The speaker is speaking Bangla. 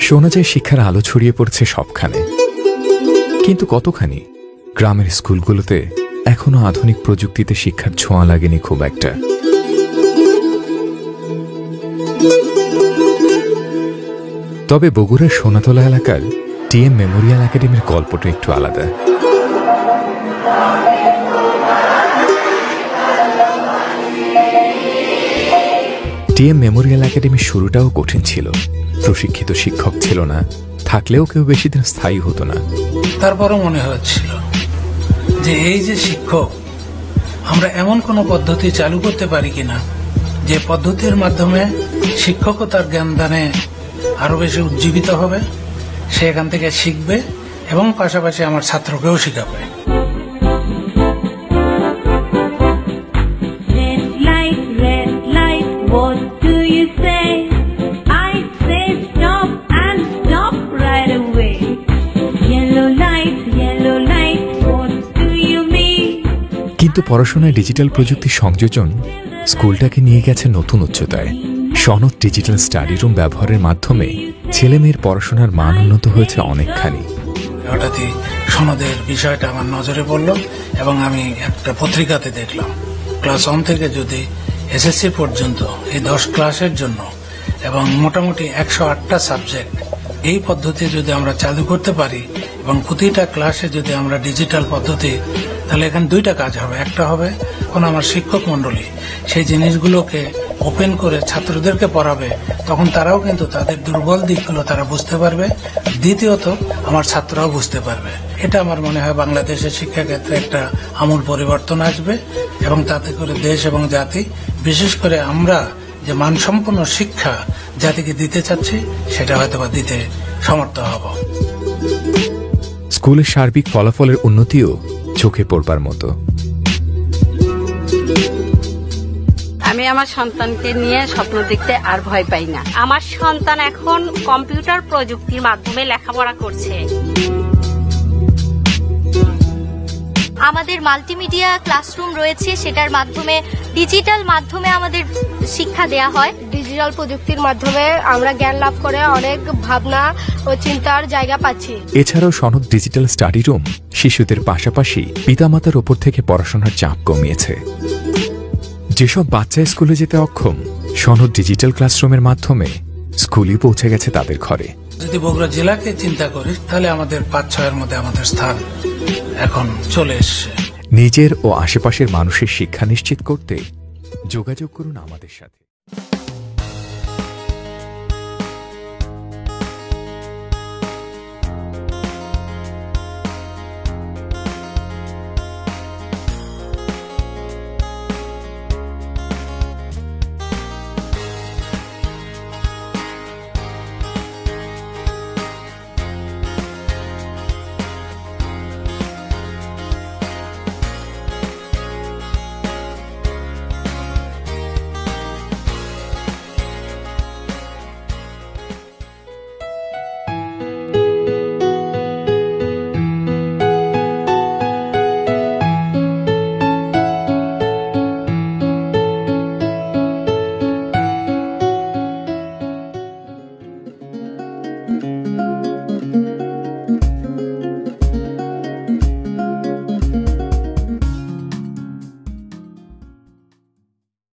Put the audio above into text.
শোনা যায় শিক্ষার আলো ছড়িয়ে পড়ছে সবখানে, কিন্তু কতখানি? গ্রামের স্কুলগুলোতে এখনো আধুনিক প্রযুক্তিতে শিক্ষার ছোঁয়া লাগেনি খুব একটা। তবে বগুড়ার সোনাতলা এলাকার টিএম মেমোরিয়াল একাডেমির গল্পটা একটু আলাদা। টিএম মেমোরিয়াল একাডেমির শুরুটাও কঠিন ছিল। প্রশিক্ষিত শিক্ষক ছিল না, থাকলেও কেউ বেশি দিন স্থায়ী হতো না। তারপরও মনে হচ্ছিল যে এই যে শিক্ষক, আমরা এমন কোন পদ্ধতি চালু করতে পারি কিনা যে পদ্ধতির মাধ্যমে শিক্ষকও তার জ্ঞান দানে আরো বেশি উজ্জীবিত হবে, সে এখান থেকে শিখবে এবং পাশাপাশি আমার ছাত্রকেও শিখাবে। কিন্তু পড়াশোনায় ডিজিটাল প্রযুক্তির সংযোজন স্কুলটাকে নিয়ে গেছে নতুন উচ্চতায়। সনদ ডিজিটাল স্টাডি রুম ব্যবহারের মাধ্যমে ছেলে মেয়ের পড়াশোনার মান উন্নত হয়েছে অনেকখানি। হঠাৎই সনদের বিষয়টা আমার নজরে পড়ল এবং আমি একটা পত্রিকাতে দেখলাম ক্লাস 1 থেকে যদি এসএসসি পর্যন্ত এই 10 ক্লাসের জন্য এবং মোটামুটি 108টা সাবজেক্ট এই পদ্ধতি যদি আমরা চালু করতে পারি এবং প্রতিটা ক্লাসে যদি আমরা ডিজিটাল পদ্ধতি, তাহলে এখানে দুইটা কাজ হবে। একটা হবে কোন আমার শিক্ষক মন্ডলী সেই জিনিসগুলোকে ওপেন করে ছাত্রদেরকে পড়াবে, তখন তারাও কিন্তু তাদের দুর্বল দিকগুলো তারা বুঝতে পারবে। দ্বিতীয়ত আমার ছাত্ররাও বুঝতে পারবে। এটা আমার মনে হয় বাংলাদেশের শিক্ষাক্ষেত্রে একটা আমূল পরিবর্তন আসবে এবং তাতে করে দেশ এবং জাতি, বিশেষ করে আমরা যে মানসম্পন্ন শিক্ষা জাতিকে দিতে চাচ্ছি, সেটা হয়তো বা দিতে সমর্থ হব। স্কুলের সার্বিক ফলাফলের উন্নতিও চোখে পড়বার মতো। আমি আমার সন্তানকে নিয়ে স্বপ্ন দেখতে আর ভয় পাই না। আমার সন্তান এখন কম্পিউটার প্রযুক্তির মাধ্যমে লেখাপড়া করছে। আমাদের মাল্টিমিডিয়া ক্লাসরুম রয়েছে, সেটার মাধ্যমে ডিজিটাল মাধ্যমে আমাদের শিক্ষা দেয়া হয়। ডিজিটাল প্রযুক্তির মাধ্যমে আমরা জ্ঞান লাভ করে অনেক ভাবনা ও চিন্তার জায়গা পাচ্ছি। এছাড়াও সনদ ডিজিটাল স্টাডি রুম শিশুদের পাশাপাশি পিতামাতার ওপর থেকে পড়াশোনার চাপ কমিয়েছে। যেসব বাচ্চা স্কুলে যেতে অক্ষম, সনদ ডিজিটাল ক্লাসরুমের মাধ্যমে স্কুলই পৌঁছে গেছে তাদের ঘরে। যদি বগুড়া জেলাকে চিন্তা করি, তাহলে আমাদের 5-6 এর মধ্যে আমাদের স্থান এখন চলে এসছে। নিজের ও আশেপাশের মানুষের শিক্ষা নিশ্চিত করতে যোগাযোগ করুন আমাদের সাথে।